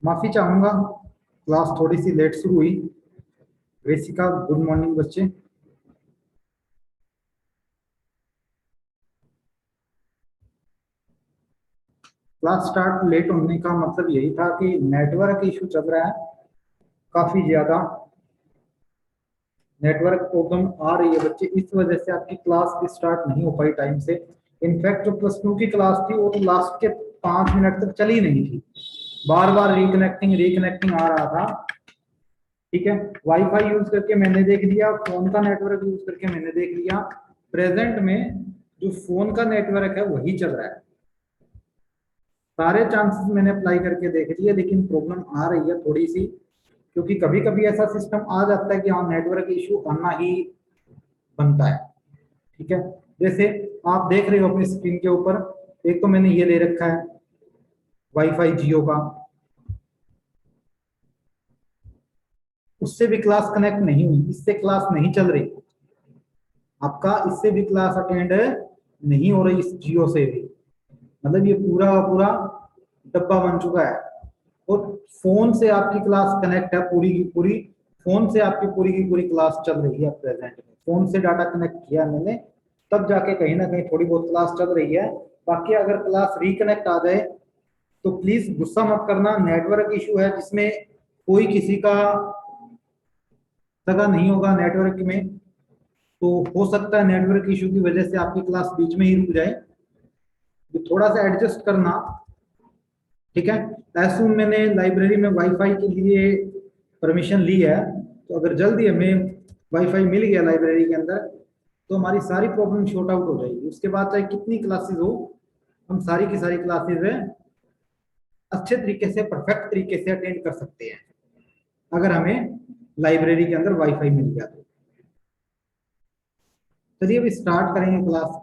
माफी चाहूंगा, क्लास थोड़ी सी लेट शुरू हुई। रेसिका, गुड मॉर्निंग बच्चे। क्लास स्टार्ट लेट होने का मतलब यही था कि नेटवर्क इशू चल रहा है काफी ज्यादा। नेटवर्क प्रॉब्लम आ रही है बच्चे, इस वजह से आपकी क्लास की स्टार्ट नहीं हो पाई टाइम से। इनफैक्ट जो +2 की क्लास थी वो तो लास्ट के 5 मिनट तक चली नहीं थी, बार बार रिकनेक्टिंग रिकनेक्टिंग आ रहा था। ठीक है, वाईफाई यूज करके मैंने देख लिया, फोन का नेटवर्क यूज करके मैंने देख लिया। प्रेजेंट में जो फोन का नेटवर्क है वही चल रहा है। सारे चांसेस मैंने अप्लाई करके देख लिए, लेकिन प्रॉब्लम आ रही है थोड़ी सी, क्योंकि कभी कभी ऐसा सिस्टम आ जाता है कि हाँ नेटवर्क इशू आना ही बनता है। ठीक है, जैसे आप देख रहे हो अपनी स्क्रीन के ऊपर, एक तो मैंने ये ले रखा है वाईफाई जियो का, उससे भी क्लास कनेक्ट नहीं हुई, इससे क्लास नहीं चल रही आपका, इससे भी क्लास अटेंड नहीं हो रही, इस जियो से भी। मतलब ये पूरा पूरा डब्बा बन चुका है। और फोन से आपकी क्लास कनेक्ट है पूरी की पूरी, फोन से आपकी पूरी की पूरी क्लास चल रही है प्रेजेंट में। फोन से डाटा कनेक्ट किया मैंने, तब जाके कहीं ना कहीं थोड़ी बहुत क्लास चल रही है। बाकी अगर क्लास रिकनेक्ट आ जाए तो प्लीज गुस्सा मत करना, नेटवर्क इशू है जिसमें कोई किसी का सगा नहीं होगा नेटवर्क में। तो हो सकता है नेटवर्क इशू की वजह से आपकी क्लास बीच में ही रुक जाए, तो थोड़ा सा एडजस्ट करना। ठीक है, ऐसे मैंने लाइब्रेरी में वाईफाई के लिए परमिशन ली है, तो अगर जल्दी हमें वाईफाई मिल गया लाइब्रेरी के अंदर तो हमारी सारी प्रॉब्लम शॉर्ट आउट हो जाएगी। उसके बाद चाहे कितनी क्लासेस हो, हम सारी की सारी क्लासेस अच्छे तरीके से परफेक्ट तरीके से अटेंड कर सकते हैं, अगर हमें लाइब्रेरी के अंदर वाईफाई मिल गया तो। चलिए अभी स्टार्ट करेंगे क्लास।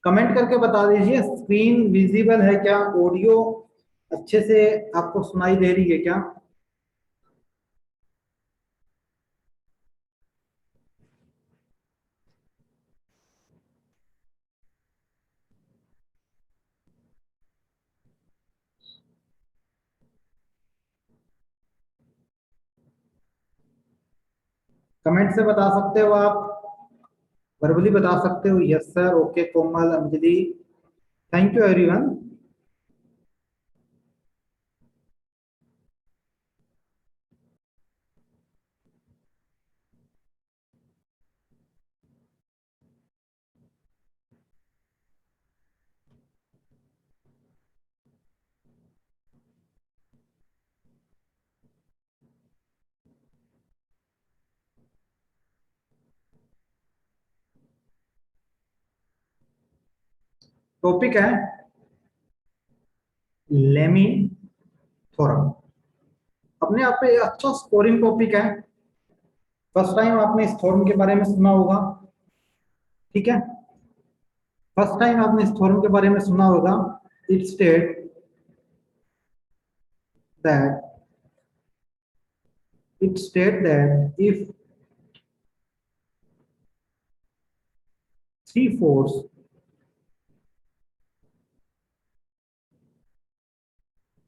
कमेंट करके बता दीजिए स्क्रीन विजिबल है क्या, ऑडियो अच्छे से आपको सुनाई दे रही है क्या। कमेंट से बता सकते हो आप, वर्बली बता सकते हो, yes sir, okay, Komal, Anjali, thank you everyone. Topic है लेमी थोरम, अपने आप पे अच्छा स्कोरिंग टॉपिक है। फर्स्ट टाइम आपने इस थ्योरम के बारे में सुना होगा। ठीक है, फर्स्ट टाइम आपने इस थ्योरम के बारे में सुना होगा। It state that if three force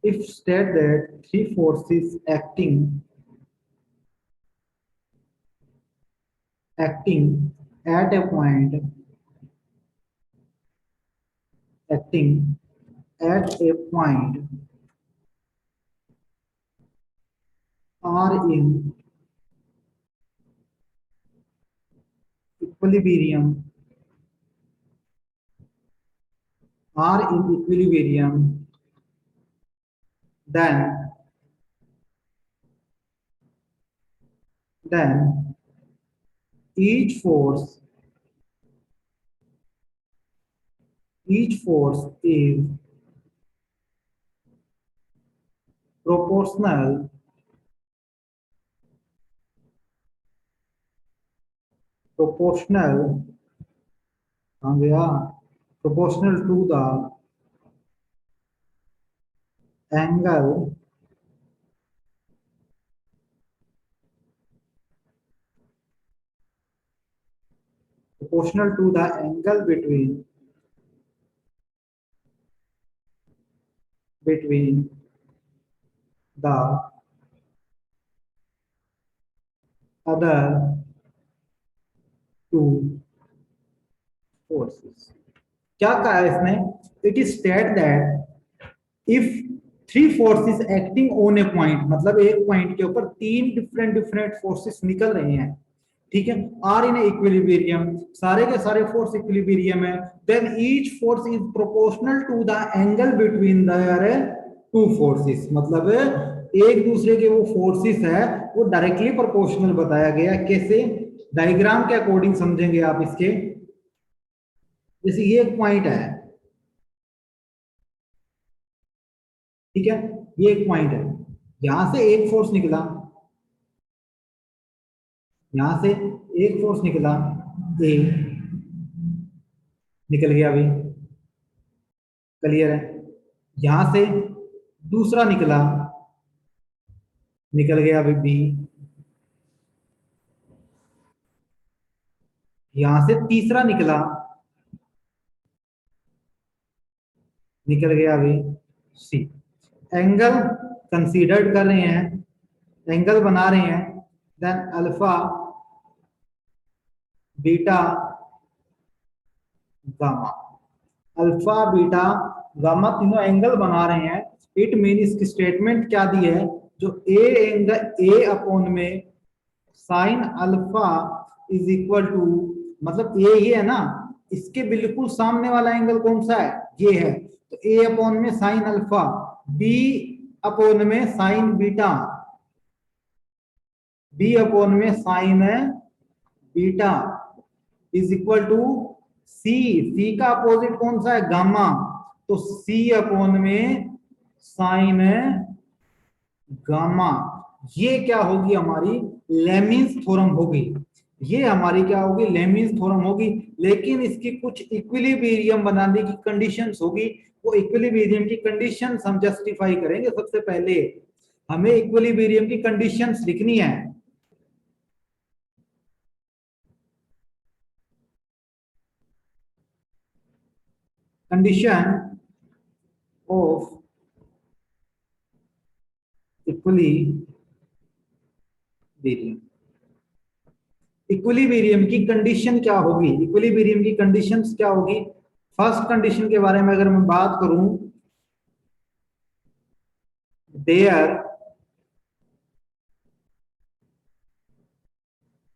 if state that three forces acting at a point acting at a point are in equilibrium then then each force is proportional proportional आ गया proportional to the angle proportional to the angle between the other two forces। क्या कहा है इसने? It is state that if three forces acting on A point, मतलब एक point के ऊपर तीन डिफरेंट डिफरेंट फोर्सेस निकल रहे हैं, ठीक है, आर इन इक्विलिब्रियम, सारे के सारे फोर्स इक्विलिब्रियम है, then each force is proportional to the angle between their two forces. मतलब एक दूसरे के वो फोर्सेस है वो डायरेक्टली प्रोपोर्शनल बताया गया। कैसे? डायग्राम के अकॉर्डिंग समझेंगे आप इसके। जैसे ये एक पॉइंट है, ठीक है, ये एक पॉइंट है, यहां से एक फोर्स निकला, यहां से एक फोर्स निकला, ए निकल गया अभी, क्लियर है। यहां से दूसरा निकला, निकल गया अभी बी। यहां से तीसरा निकला, निकल गया अभी सी। एंगल कंसीडर्ड कर रहे हैं, एंगल बना रहे हैं, then alpha beta gamma, alpha beta gamma तीनों एंगल बना रहे हैं। इट मीन इसकी स्टेटमेंट क्या दी है? जो ए एंगल ए अपॉन में sine alpha is equal to, मतलब ए ही है ना, इसके बिल्कुल सामने वाला एंगल कौन सा है? ये है। तो ए अपॉन में साइन अल्फा, बी अपॉन में साइन बीटा, बी अपॉन में sine beta is equal to c. C का अपोजिट कौन सा है? गामा। तो सी अपॉन में साइन गामा। ये क्या होगी? हमारी लेमिन्स थ्योरम होगी। ये हमारी क्या होगी? लेमिन्स थ्योरम होगी। लेकिन इसकी कुछ इक्विलिब्रियम बनाने की कंडीशंस होगी। वो इक्विलिब्रियम की कंडीशंस हम जस्टिफाई करेंगे। सबसे पहले हमें इक्विलिब्रियम की कंडीशंस लिखनी है। कंडीशन ऑफ इक्विलिब्रियम, इक्विलिब्रियम की कंडीशन क्या होगी? इक्विलिब्रियम की कंडीशंस क्या होगी? फर्स्ट कंडीशन के बारे में अगर मैं बात करूं, there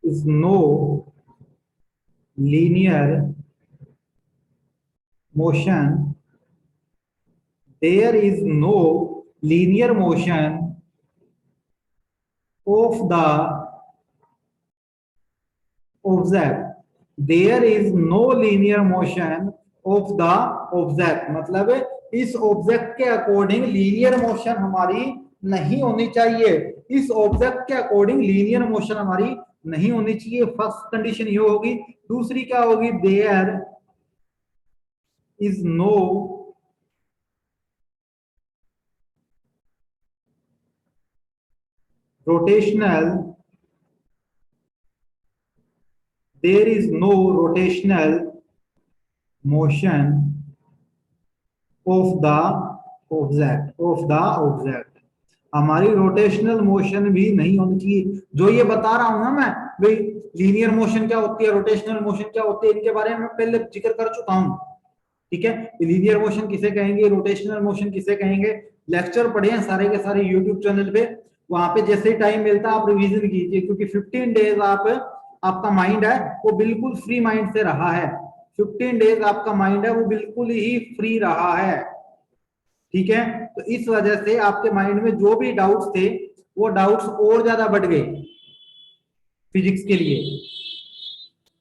is no linear motion, there is no linear motion of the object, there is no linear motion of the object. मतलब इस ऑब्जेक्ट के अकॉर्डिंग लीनियर मोशन हमारी नहीं होनी चाहिए, इस ऑब्जेक्ट के अकॉर्डिंग लीनियर मोशन हमारी नहीं होनी चाहिए। फर्स्ट कंडीशन ये होगी। दूसरी क्या होगी? There is no rotational, there is no rotational motion of the object। हमारी रोटेशनल मोशन भी नहीं होनी चाहिए। जो ये बता रहा हूं ना मैं, भाई लीनियर मोशन क्या होती है, रोटेशनल मोशन क्या होती है, इनके बारे में पहले जिक्र कर चुका हूं, ठीक है। लीनियर मोशन किसे कहेंगे, रोटेशनल मोशन किसे कहेंगे, लेक्चर पढ़े हैं सारे के सारे यूट्यूब चैनल पे। वहां पे जैसे ही टाइम मिलता है आप रिवीजन कीजिए, क्योंकि 15 डेज आपका माइंड है वो बिल्कुल फ्री माइंड से रहा है। 15 डेज आपका माइंड है वो बिल्कुल ही फ्री रहा है, ठीक है। तो इस वजह से आपके माइंड में जो भी डाउट्स थे वो डाउट्स और ज्यादा बढ़ गए फिजिक्स के लिए।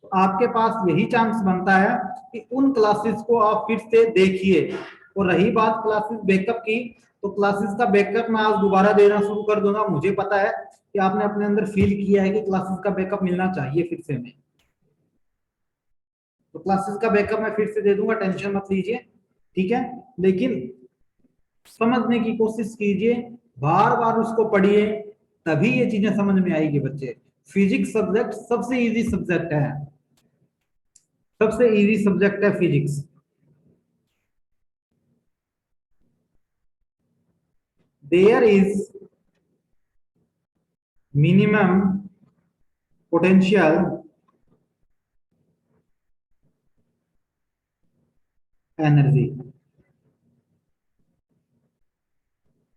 तो आपके पास यही चांस बनता है कि उन क्लासेस को आप फिर से देखिए। और रही बात क्लासेस बैकअप की, तो क्लासेस का बैकअप मैं आज दोबारा देना शुरू कर दूंगा। मुझे पता है कि आपने अपने अंदर फील किया है कि क्लासेस का बैकअप मिलना चाहिए फिर से हमें। तो क्लासेस का बैकअप मैं फिर से दे दूंगा, टेंशन मत लीजिए, ठीक है। लेकिन समझने की कोशिश कीजिए, बार बार उसको पढ़िए, तभी ये चीजें समझ में आएगी बच्चे। फिजिक्स सब्जेक्ट सबसे इजी सब्जेक्ट है, सबसे इजी सब्जेक्ट है physics. There is minimum potential energy,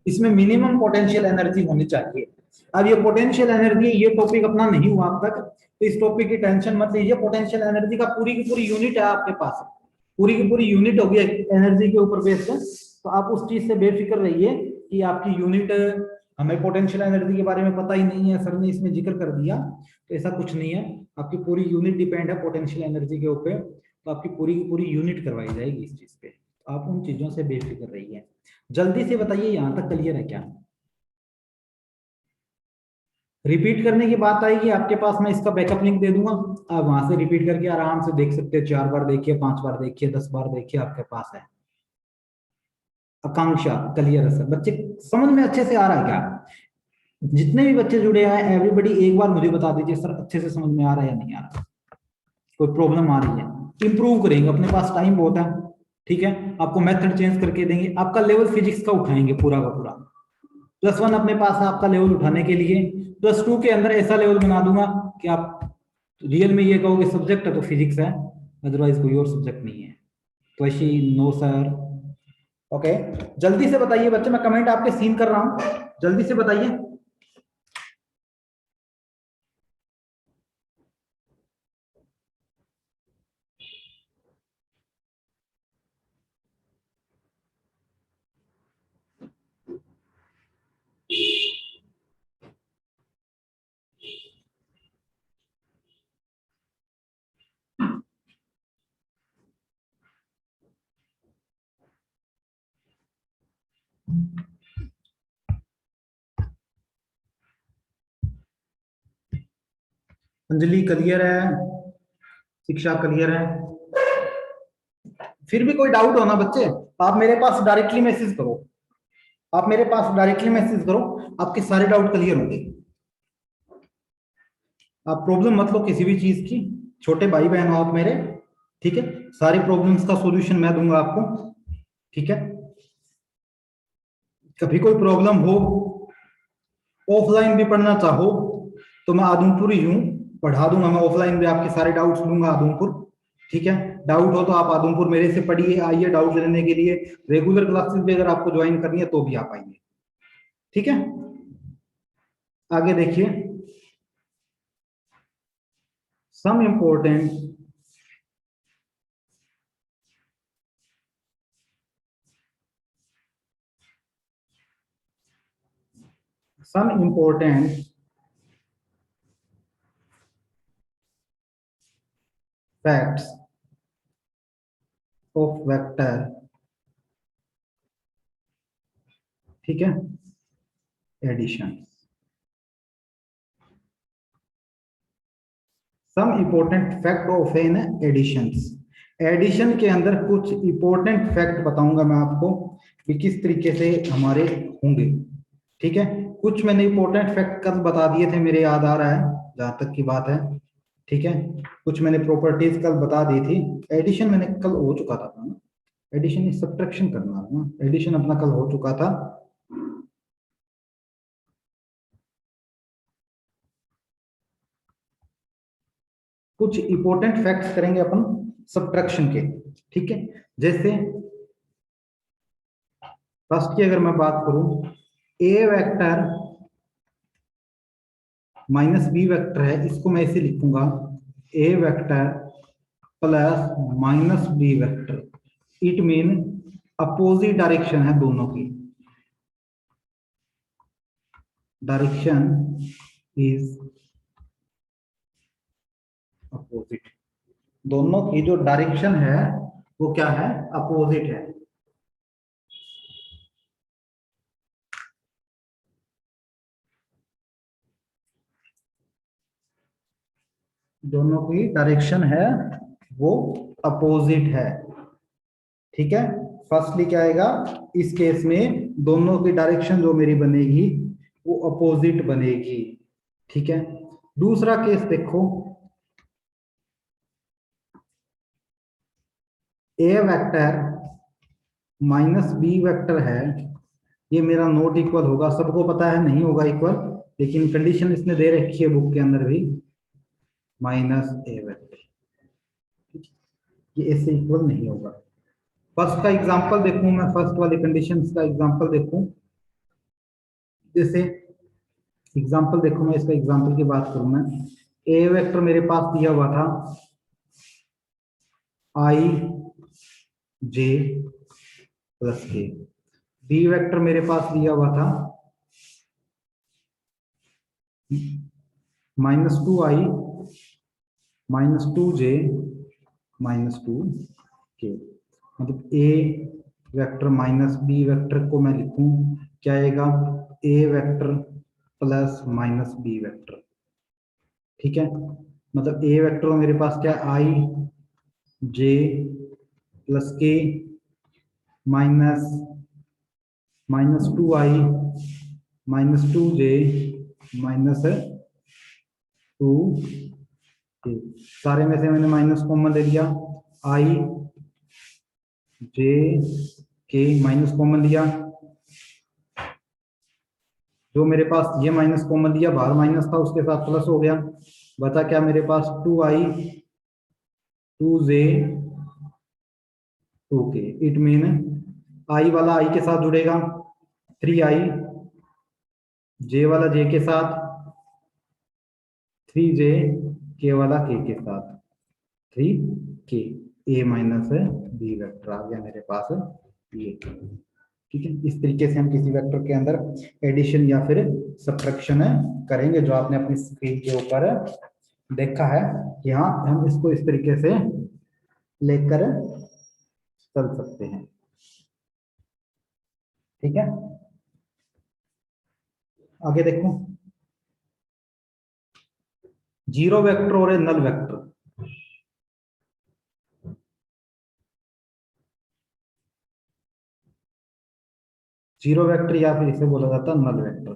इसमें मिनिमम पोटेंशियल एनर्जी होनी चाहिए। अब ये पोटेंशियल एनर्जी, ये टॉपिक अपना नहीं हुआ अब तक, तो इस टॉपिक की टेंशन मत लीजिए। पोटेंशियल एनर्जी का पूरी की पूरी यूनिट है आपके पास, पूरी की पूरी यूनिट होगी एनर्जी के ऊपर बेस्ड, तो आप उस चीज से बेफिक्र रहिए कि आपकी यूनिट, हमें पोटेंशियल एनर्जी के बारे में पता ही नहीं है, सर ने इसमें जिक्र कर दिया, तो ऐसा कुछ नहीं है। आपकी पूरी यूनिट डिपेंड है पोटेंशियल एनर्जी के ऊपर, तो आपकी पूरी की पूरी यूनिट करवाई जाएगी इस चीज पे, आप उन चीजों से बेफिक्र रहिए। जल्दी से बताइए यहां तक क्लियर है क्या? रिपीट करने की बात आएगी आपके पास, मैं इसका बैकअप लिंक दे दूंगा, आप वहां से रिपीट करके आराम से देख सकते हैं। 4 बार देखिए, 5 बार देखिए, 10 बार देखिए, आपके पास है। आकांक्षा क्लियर है सर? बच्चे समझ में अच्छे से आ रहा है क्या? जितने भी बच्चे जुड़े हैं एवरीबडी एक बार मुझे बता दीजिए सर, अच्छे से समझ में आ रहा है या नहीं आ रहा, कोई प्रॉब्लम आ रही है? इंप्रूव करेंगे, अपने पास टाइम बहुत है, ठीक है। आपको मेथड चेंज करके देंगे, आपका लेवल फिजिक्स का उठाएंगे पूरा का पूरा। +1 अपने पास है आपका लेवल उठाने के लिए, +2 के अंदर ऐसा लेवल बना दूंगा कि आप रियल में ये कहोगे सब्जेक्ट है तो फिजिक्स है, अदरवाइज कोई और सब्जेक्ट नहीं है। तो ऐसी नो सर। ओके, जल्दी से बताइए बच्चे, मैं कमेंट आपके सीन कर रहा हूं, जल्दी से बताइए। अंजलि क्लियर है, शिक्षा क्लियर है? फिर भी कोई डाउट हो ना बच्चे, आप मेरे पास डायरेक्टली मैसेज करो, आप मेरे पास डायरेक्टली मैसेज करो, आपके सारे डाउट क्लियर होंगे। आप प्रॉब्लम मत लो किसी भी चीज की, छोटे भाई बहन हो आप मेरे, ठीक है। सारी प्रॉब्लम्स का सॉल्यूशन मैं दूंगा आपको, ठीक है। कभी कोई प्रॉब्लम हो, ऑफलाइन भी पढ़ना चाहो तो मैं आदमपुर ही हूँ, पढ़ा दूंगा मैं ऑफलाइन भी, आपके सारे डाउट्स लूंगा आदमपुर, ठीक है। डाउट हो तो आप आदमपुर मेरे से पढ़िए, आइए डाउट लेने के लिए। रेगुलर क्लासेस भी अगर आपको ज्वाइन करनी है तो भी आप आइए, ठीक है। आगे देखिए, some important some important facts of vector, ठीक है, addition. Some important fact of an additions, addition के अंदर कुछ इंपॉर्टेंट फैक्ट बताऊंगा मैं आपको कि किस तरीके से हमारे होंगे, ठीक है। कुछ मैंने इंपॉर्टेंट फैक्ट कल बता दिए थे, मेरे याद आ रहा है जहां तक की बात है, ठीक है। कुछ मैंने प्रॉपर्टीज कल बता दी थी। एडिशन मैंने कल हो चुका था ना, एडिशन सब्ट्रैक्शन करना है ना, एडिशन अपना कल हो चुका था। कुछ इंपॉर्टेंट फैक्ट्स करेंगे अपन सब्ट्रैक्शन के, ठीक है। जैसे फर्स्ट की अगर मैं बात करूं, a vector minus b vector है, इसको मैं ऐसे लिखूंगा, a vector plus minus b vector, it mean opposite direction है दोनों की, डायरेक्शन इज अपोजिट, दोनों की जो डायरेक्शन है वो क्या है, अपोजिट है। दोनों की डायरेक्शन है वो अपोजिट है। ठीक है, फर्स्टली क्या आएगा, इस केस में दोनों की डायरेक्शन जो मेरी बनेगी वो अपोजिट बनेगी। ठीक है, दूसरा केस देखो, ए वेक्टर माइनस बी वेक्टर है, ये मेरा नोट इक्वल होगा, सबको पता है नहीं होगा इक्वल, लेकिन कंडीशन इसने दे रखी है बुक के अंदर भी, माइनस ए वेक्टर, ये इससे इक्वल नहीं होगा। फर्स्ट का एग्जांपल देखूं मैं, फर्स्ट वाली कंडीशन का एग्जांपल देखूं, जैसे एग्जांपल देखो, मैं इसका एग्जांपल की बात करूं, मैं ए वेक्टर मेरे पास दिया हुआ था i j plus k, b vector मेरे पास दिया हुआ था -2i -2j -2k। मतलब a vector minus b vector को मैं लिखूं क्या आएगा, a vector plus minus b vector. ठीक है, मतलब ए वेक्टर मेरे पास क्या, आई जे प्लस के माइनस -2i -2j -2k। सारे में से मैंने माइनस कॉमन ले लिया, आई जे के माइनस कॉमन लिया, जो मेरे पास ये माइनस कॉमन लिया, बाहर माइनस था उसके साथ प्लस हो गया, बचा क्या मेरे पास 2i 2j 2k। It mean I वाला आई के साथ जुड़ेगा 3i, जे वाला जे के साथ 3j, के वाला के साथ 3k, ए माइनस बी वेक्टर आ गया मेरे पास ये। ठीक है, इस तरीके से हम किसी वेक्टर के अंदर एडिशन या फिर सब्ट्रैक्शन करेंगे, जो आपने अपनी स्क्रीन के ऊपर देखा है कि हाँ हम इसको इस तरीके से लेकर चल सकते हैं। ठीक है, आगे देखो, जीरो वेक्टर और नल वेक्टर। जीरो वेक्टर या फिर इसे बोला जाता है नल वेक्टर।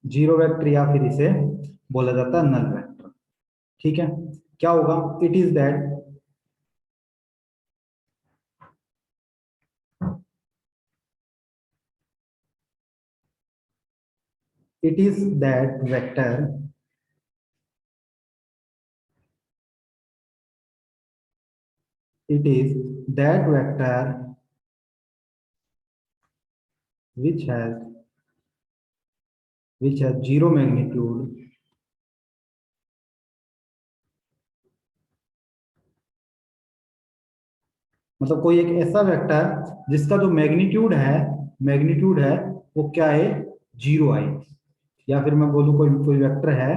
जीरो वेक्टर या फिर इसे बोला जाता है नल वेक्टर। ठीक है, क्या होगा, it is that vector it is that vector which has zero magnitude मतलब कोई एक ऐसा वेक्टर जिसका जो मैग्नीट्यूड है वो क्या है, जीरो आई। या फिर मैं बोलूं कोई कोई वेक्टर है,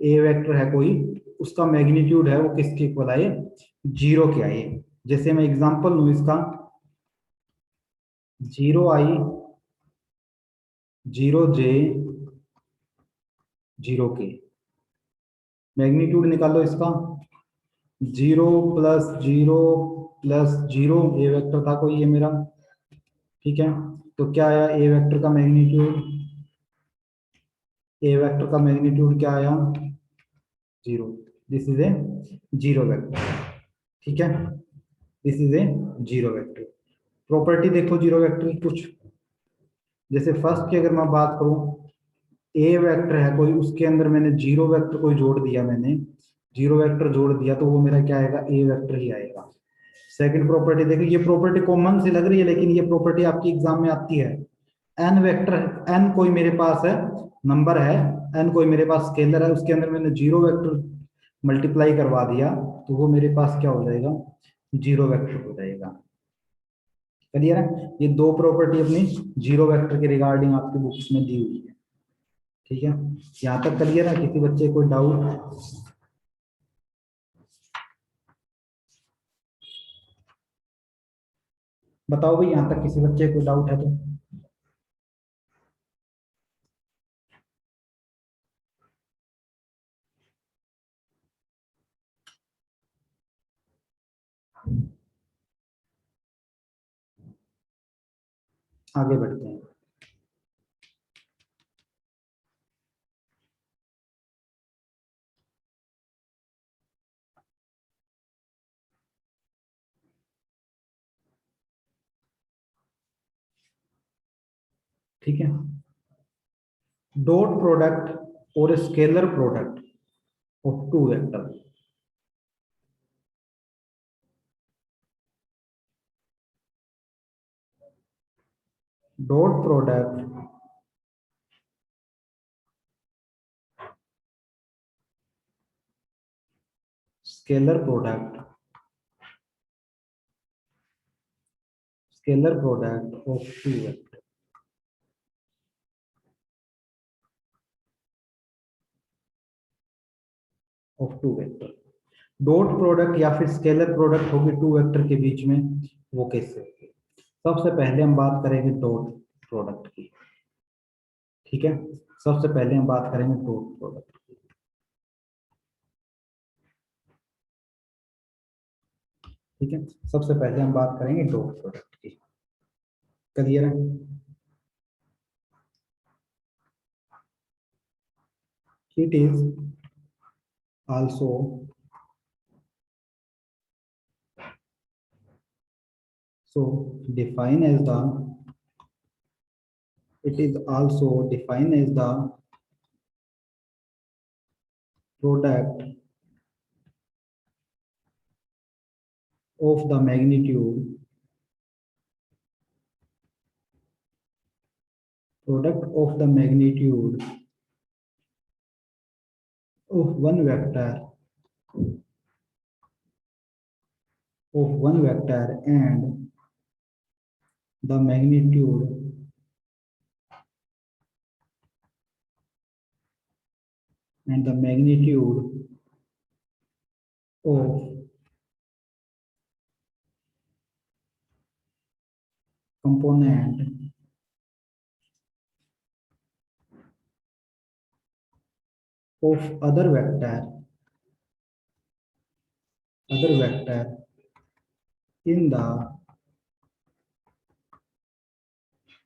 ए वेक्टर है कोई, उसका मैग्नीट्यूड है वो किसके इक्वल आए, जीरो के आए। जैसे मैं एग्जांपल लूं इसका, जीरो आई जीरो जे जीरो के, मैग्नीट्यूड निकालो इसका, जीरो प्लस जीरो, ए वेक्टर था कोई ये मेरा। ठीक है, तो क्या आया, ए वेक्टर का मैग्नीट्यूड, ए वेक्टर का मैग्नीट्यूड क्या आया, zero. This is a zero vector. ठीक है, this is a zero vector. Property देखो जीरो वेक्टर की कुछ, जैसे फर्स्ट की अगर मैं बात करूं, ए वेक्टर है कोई, उसके अंदर मैंने जीरो वेक्टर कोई जोड़ दिया, मैंने जीरो वेक्टर जोड़ दिया, तो वो मेरा क्या आएगा, ए वेक्टर ही आएगा। सेकंड प्रॉपर्टी देखो, ये प्रॉपर्टी कॉमन से लग रही है लेकिन ये प्रॉपर्टी आपकी एग्जाम में आती है। एन वेक्टर, एन कोई मेरे पास है नंबर है, एन कोई मेरे पास स्केलर है, उसके अंदर मैंने जीरो वेक्टर मल्टीप्लाई करवा दिया, तो वो मेरे पास क्या हो जाएगा, जीरो वेक्टर हो जाएगा। क्लियर है, ये दो प्रॉपर्टी अपनी जीरो वेक्टर के रिगार्डिंग आपकी बुक्स में दी हुई है। ठीक है, यहाँ तक क्लियर है, किसी बच्चे कोई डाउट? बताओ भाई, यहाँ तक किसी बच्चे को डाउट है तो। आगे बढ़ते हैं। ठीक है, डॉट प्रोडक्ट और scalar product of two vector. Dot product scalar product of two vector. Dot product या फिर स्केलर प्रोडक्ट होगी टू वेक्टर के बीच में, वो कैसे होगी? सबसे पहले हम बात करेंगे डॉट प्रोडक्ट की। ठीक है, सबसे पहले हम बात करेंगे डॉट प्रोडक्ट की। ठीक है, सबसे पहले हम बात करेंगे डॉट प्रोडक्ट की। क्लियर है? It is also defined as the it is also defined as the product of the magnitude of one vector and the magnitude of component of other vector in the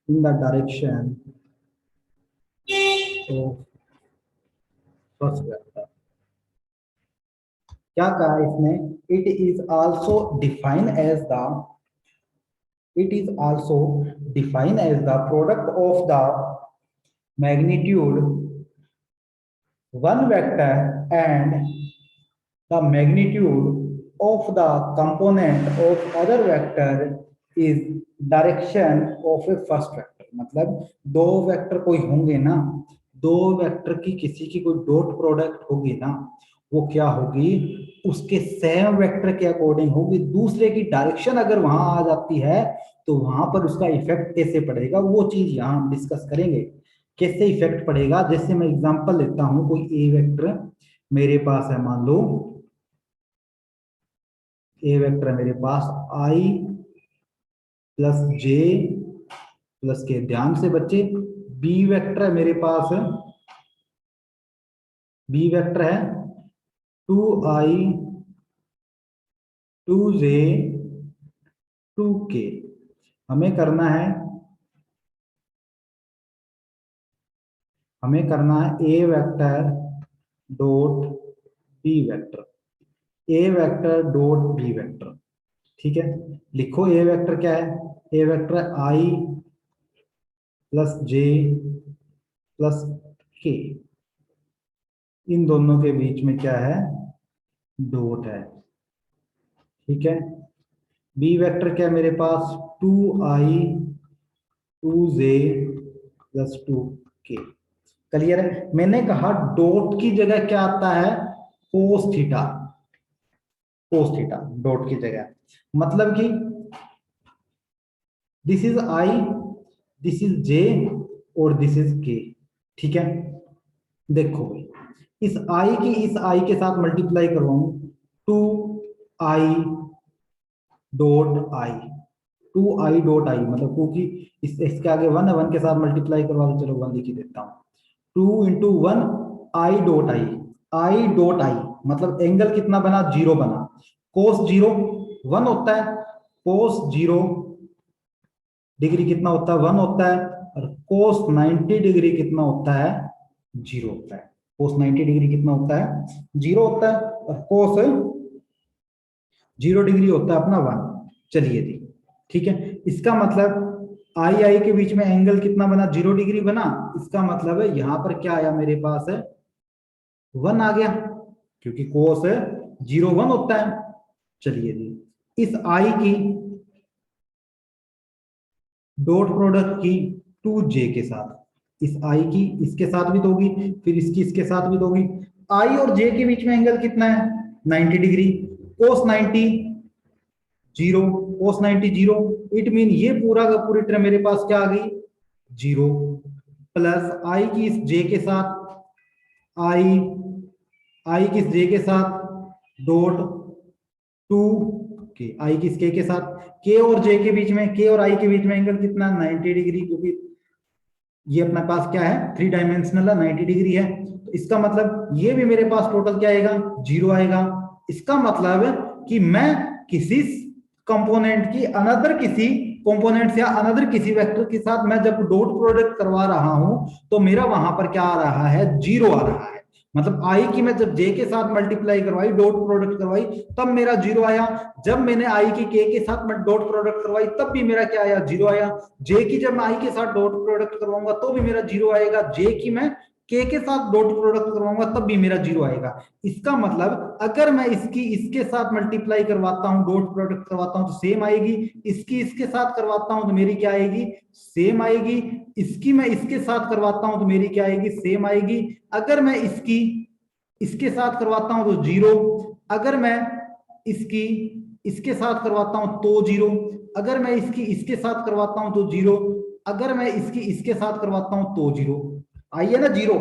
direction of first vector। क्या कहा इसने? It is also define as the product of the magnitude one vector and the magnitude of the component of other vector is direction of a first vector. मतलब दो vector कोई होंगे ना, दो vector की किसी की कोई डॉट प्रोडक्ट होगी ना, वो क्या होगी? उसके सेम वेक्टर के अकॉर्डिंग होगी। दूसरे की डायरेक्शन अगर वहां आ जाती है तो वहां पर उसका इफेक्ट कैसे पड़ेगा, वो चीज यहां हम डिस्कस करेंगे। कैसे इफेक्ट पड़ेगा? जैसे मैं एग्जांपल लेता हूं, कोई ए वेक्टर मेरे पास है, मान लो ए वेक्टर है मेरे पास i प्लस जे प्लस के। ध्यान से बच्चे, बी वेक्टर है मेरे पास, बी वेक्टर है 2i 2j 2k। हमें करना है a vector dot b vector, a vector dot b vector. ठीक है, लिखो ए वेक्टर क्या है? A vector i plus j plus k, इन दोनों के बीच में क्या है? डॉट है। ठीक है, बी वेक्टर क्या है मेरे पास? 2i 2j plus 2k। Clear है? मैंने कहा डॉट की जगह क्या आता है? कोस थीटा, डॉट की जगह। मतलब कि this is i, this is j और दिस इज k। ठीक है, देखो इस i के साथ मल्टीप्लाई करवाऊं, 2i dot i, 2i dot i, मतलब क्योंकि इसके आगे 1 है, 1 के साथ मल्टीप्लाई करवा दो। चलो 1 लिख ही देता हूं। 2 इंटू 1 i डॉट i, मतलब एंगल कितना बना? 0 बना। कोस 0 1 होता है, कोस 0 डिग्री कितना होता है 1 होता है, और कोस 90 डिग्री कितना होता है 0 होता है। कोस 90 डिग्री कितना होता है 0 होता है, और कोस 0 डिग्री होता है अपना 1। चलिए जी, ठीक है, इसका मतलब आई आई के बीच में एंगल कितना बना 0 डिग्री बना। इसका मतलब है यहां पर क्या आया मेरे पास है 1 आ गया, क्योंकि कोस 0 1 होता है। चलिए जी, इस आई की डॉट प्रोडक्ट की 2j के साथ, इस आई की इसके साथ भी दोगी, फिर इसकी इसके साथ भी दोगी। आई और जे के बीच में एंगल कितना है 90 degree, cos 90 0, cos 90 0, it mean ये पूरा का पूरी टर्म मेरे पास क्या आ गई 0, प्लस आई की इस जे के साथ आई, आई की इस जे के साथ डॉट 2 के, आई की इस के साथ, के और जे के बीच में, के और आई के बीच में एंगल कितना 90 डिग्री, क्योंकि ये अपने पास क्या है 3 डायमेंशनल है 90 डिग्री है। तो इसका मतलब ये भी मेरे पास टोटल क्या आएगा 0 आएगा। इसका मतलब कि मैं किसी कंपोनेंट की अनदर किसी कंपोनेंट या अनदर किसी वेक्टर के साथ मैं जब डॉट प्रोडक्ट करवा रहा हूं तो मेरा वहां पर क्या आ रहा है 0 आ रहा है। मतलब आई की मैं जब जे के साथ मल्टीप्लाई करवाई डॉट प्रोडक्ट करवाई तब मेरा 0 आया, जब मैंने आई की के साथ मैं डॉट प्रोडक्ट करवाई तब भी मेरा क्या आया 0 आया। जे की जब मैं आई के साथ डॉट प्रोडक्ट करवाऊंगा तो भी मेरा 0 आएगा, जे की मैं के साथ डॉट प्रोडक्ट करवाऊंगा तब भी मेरा 0 आएगा। इसका मतलब अगर मैं इसकी इसके साथ मल्टीप्लाई करवाता हूं डॉट प्रोडक्ट करवाता हूं तो सेम आएगी, इसकी इसके साथ करवाता हूं तो मेरी क्या आएगी सेम आएगी, इसकी मैं इसके साथ करवाता हूं तो मेरी क्या आएगी सेम आएगी। अगर मैं इसकी इसके साथ करवाता हूं तो 0, अगर मैं इसकी इसके साथ करवाता हूं तो 0, अगर मैं इसकी इसके साथ करवाता हूं तो 0, अगर मैं इसकी इसके साथ करवाता हूं तो 0। आइए ना 0,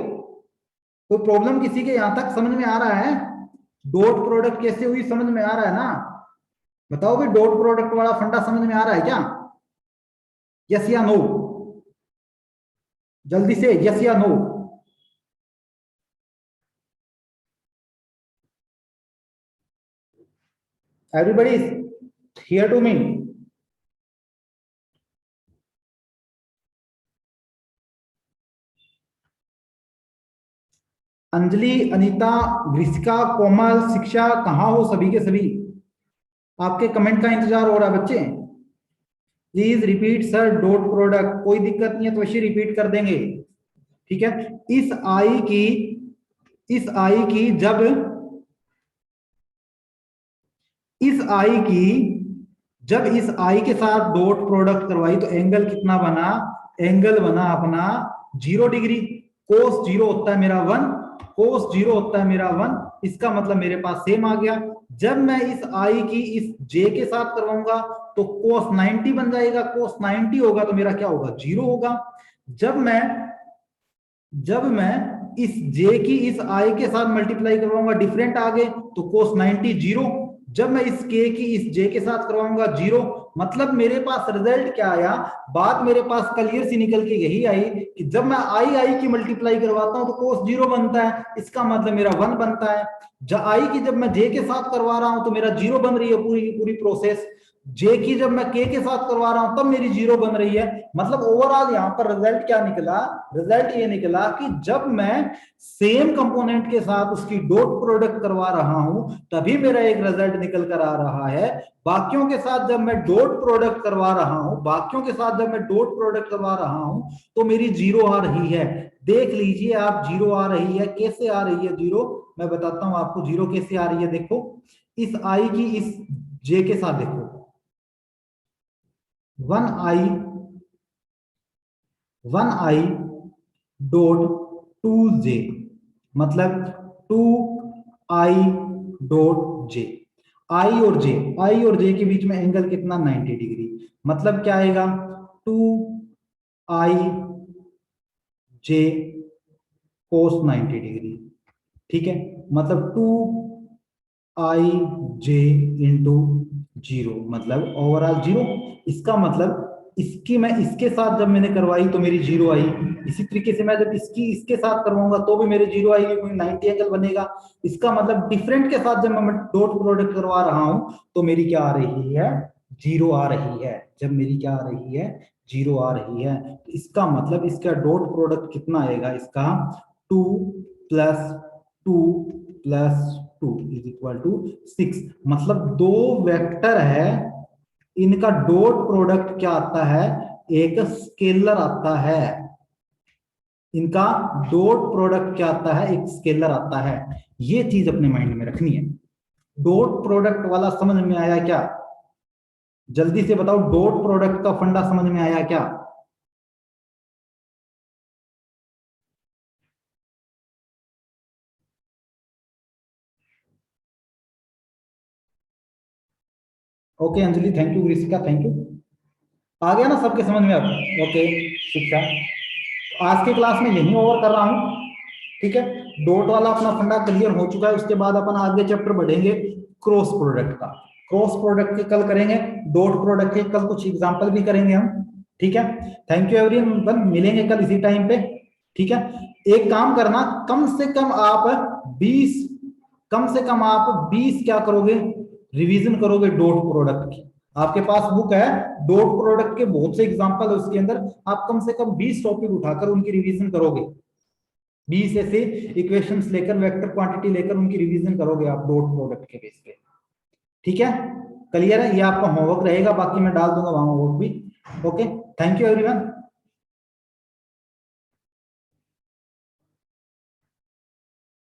कोई प्रॉब्लम किसी के यहां तक समझ में आ रहा है? डॉट प्रोडक्ट कैसे हुई समझ में आ रहा है ना? बताओ भाई, डॉट प्रोडक्ट वाला फंडा समझ में आ रहा है क्या? यस या नो, जल्दी से यस या no. Everybody is here to me? Anjali, Anita, Grisika, Komal, Shiksha, कहाँ हो सभी के सभी? आपके कमेंट का इंतजार हो रहा है बच्चे। Please repeat sir dot product, कोई दिक्कत नहीं है तो वैसे रिपीट कर देंगे, ठीक है। इस आई की इस आई की जब इस आई की जब इस आई के साथ डॉट प्रोडक्ट करवाई तो एंगल कितना बना, एंगल बना अपना 0 डिग्री। कोस 0 होता है मेरा 1, कोस 0 होता है मेरा 1। इसका मतलब मेरे पास सेम आ गया। जब मैं इस आई की इस जे के साथ करवाऊंगा तो कोस 90 बन जाएगा, कोस 90 होगा तो मेरा क्या होगा 0 होगा। जब मैं इस जे की इस आई के साथ मल्टीप्लाई करवाऊंगा डिफरेंट आ गए तो कोस 90 0। जब मैं इस के की इस जे के साथ करवाऊंगा 0। मतलब मेरे पास रिजल्ट क्या आया, बात मेरे पास क्लियर सी निकल के यही आई कि जब मैं आई आई की मल्टीप्लाई करवाता हूं तो कोस 0 बनता है, इसका मतलब मेरा 1 बनता है। आई की जब मैं जे के साथ करवा रहा हूं तो मेरा 0 बन रही है पूरी पूरी प्रोसेस। जे की जब मैं के साथ करवा रहा हूं तब मेरी 0 बन रही है। मतलब ओवरऑल यहां पर रिजल्ट क्या निकला, रिजल्ट ये निकला कि जब मैं सेम कंपोनेंट के साथ उसकी डॉट प्रोडक्ट करवा रहा हूं तभी मेरा एक रिजल्ट निकल कर आ रहा है। बाकियों के साथ जब मैं डॉट प्रोडक्ट करवा रहा हूं, बाकियों के साथ जब मैं डॉट प्रोडक्ट करवा रहा हूं तो मेरी 0 आ रही है। देख लीजिए आप 0 आ रही है, कैसे आ रही है 0? मैं बताता हूं आपको 0 कैसे आ रही है। देखो इस आई की इस जे के साथ देखो 1i 1i डॉट 2j, मतलब 2i डॉट j। आई और जे के बीच में एंगल कितना 90 डिग्री। मतलब क्या आएगा 2i j कोस 90 डिग्री, ठीक है। मतलब 2i j इंटू 0, मतलब ओवरऑल 0। इसका मतलब इसकी मैं इसके साथ जब मैंने करवाई तो मेरी 0 आई, इसी तरीके से मैं जब इसकी इसके साथ करवाऊंगा तो भी मेरे 0 आएगी क्योंकि 90 एंगल बनेगा। इसका मतलब डिफरेंट के साथ जब मैं डॉट प्रोडक्ट करवा रहा हूं तो मेरी क्या आ रही है 0 आ रही है। जब मेरी क्या आ रही है 0 आ रही है, तो इसका मतलब इसका डॉट प्रोडक्ट कितना आएगा, इसका 2 plus 2 plus 2 is equal to 6। मतलब दो वेक्टर है, इनका डॉट प्रोडक्ट क्या आता है, एक स्केलर आता है। इनका डॉट प्रोडक्ट क्या आता है, एक स्केलर आता है। ये चीज अपने माइंड में रखनी है। डॉट प्रोडक्ट वाला समझ में आया क्या? जल्दी से बताओ, डॉट प्रोडक्ट का फंडा समझ में आया क्या? Okay Anjali, thank you. Rishika thank you. आ गया ना सबके समझ में अब? ओके, शिक्षा आज की क्लास में यही ओवर कर रहा हूं, ठीक है। डॉट वाला अपना फंडा क्लियर हो चुका है, उसके बाद अपन आगे चैप्टर बढ़ेंगे क्रॉस प्रोडक्ट का। क्रॉस प्रोडक्ट के कल करेंगे, डॉट प्रोडक्ट के कल कुछ एग्जांपल भी करेंगे हम, ठीक है। थैंक यू एवरीवन, मिलेंगे कल इसी टाइम पे, ठीक है। एक काम करना, कम से कम आप 20, कम से कम आप 20 क्या करोगे, रिवीजन करोगे डॉट प्रोडक्ट की। आपके पास बुक है, डॉट प्रोडक्ट के बहुत से एग्जांपल है उसके अंदर, आप कम से कम 20 टॉपिक उठाकर उनकी रिवीजन करोगे। 20 ऐसे इक्वेशंस लेकर, वेक्टर क्वांटिटी लेकर उनकी रिवीजन करोगे आप डॉट प्रोडक्ट के बेस पे, ठीक है। क्लियर है? ये आपका होमवर्क रहेगा, बाकी मैं डाल दूंगा वहां होमवर्क भी। Okay, thank you everyone.